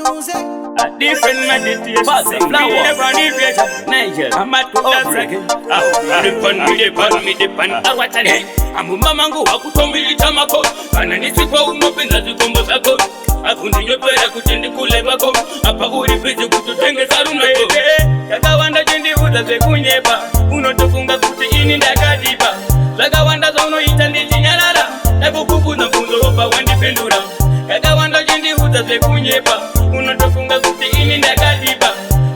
A different meditation. Never need vision. Nigel, I'm at African. I'm mamangu wakutomilita mako ananisipa umopenda zikombo zako akundinywepera kutendi kule bako apa uripezi kututengeza runako yakawanda jendi uzaze kunyeba unotofunga kuti ini ndakadiba zakawanda zaunoita ndichinyarara nakukukuza mfunzo opa wandipendura yakawanda jendi uzaze kunyeba unotofunga kuti ini ndakadiba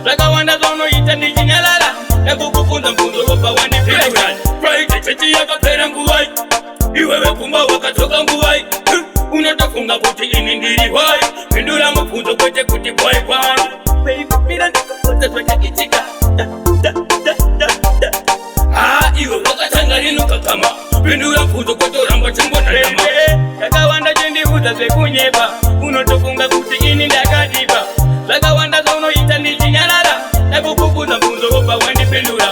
zakawanda zaunoita ndichinyarara nakukukuza mfunzo opa wandipendura Friday chechi yakapera nguwai iwewe kumba wakatoka nguwai unatofunga kuti ini ndiri wai pendura mafunzo kwete kuti boy boy baby mira ndikokoza zvachakitika iwe wakatangarinuka kama pendura mfunzo kwetoramba chingwanarama yakawanda chendiudza zvekunyeba unotofunga kuti ini ndakadiba zvakawanda zvaunoita ndichinyarara nakukukuza mfunzo opa wandipendura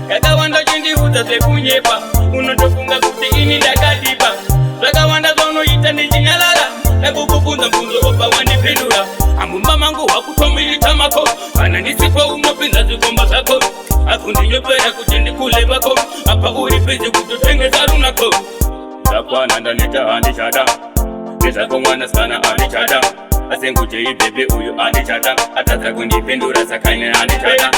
yakawanda chendiudza zvekunyeba unotofunga kuti ini ndakadiba zvakawanda zvaunoita ndichinyarara nakukukunza mfunzo opa wandipendura amumba mangu wakutomilita mako kana ndisipo unopinza zvikomba zvako akundinywepera kuti ndikule vako apa uri pezi kutotengesa runako zakwana ndaneta handichada nezvako mwanasikana handichada asenguje ibhebhe uyu handichada atadza kundipendura sakaine handichada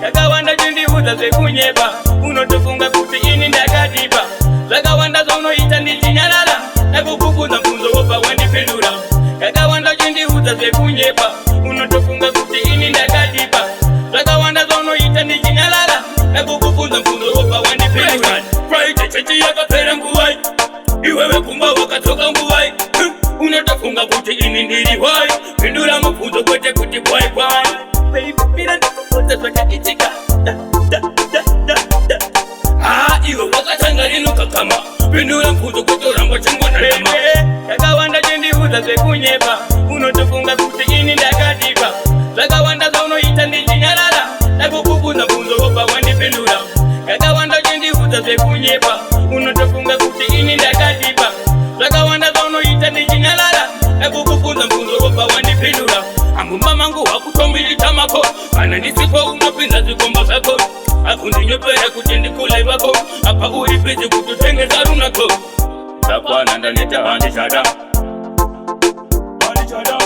yakawanda chendiudza zvekunyeba unotofunga kuti ini ndakadiba zvakawanda zvaunoita ndichinyarara nakukukunza mfunzo opa wandipendura yakawanda chendiudza zvekunyeba unotofunga kuti ini ndakadiba zvakawanda zvaunoita ndichinyarara nakukukunza mfunzo opa wandipendura Friday chechi yakapera nguwai iwewe kumba wakatoka nguwai unotofunga kuti ini ndiri wai pendura mubvunzo kwete kuti boy boy baby mira ndikokoza zvakakitika iwe wakatangaриnuka kama pendura mubvunzo kwetoramba chingwanarama yakawanda chendiudza zvekunyeba unotofunga kuti ini ndakadiba zvakawanda zvaunoita ndichinyarara nakukukunza mubvunzo opa wandipendura yakawanda chendiudza zvekunyeba unotofunga kuti ini ndakadiba zvakawanda zvaunoita ndichinyarara nakukukunza mubvunzo opa wandipendura amumba mangu wakutomilita mako kana ndisipo unopinza zvikomba zvako akundinywepera kuti ndikule vako apa uri pezi kutotengesa runako zakwana ndaneta handichada handichada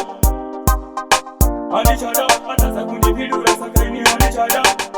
atadza kundipindura sakaini handichada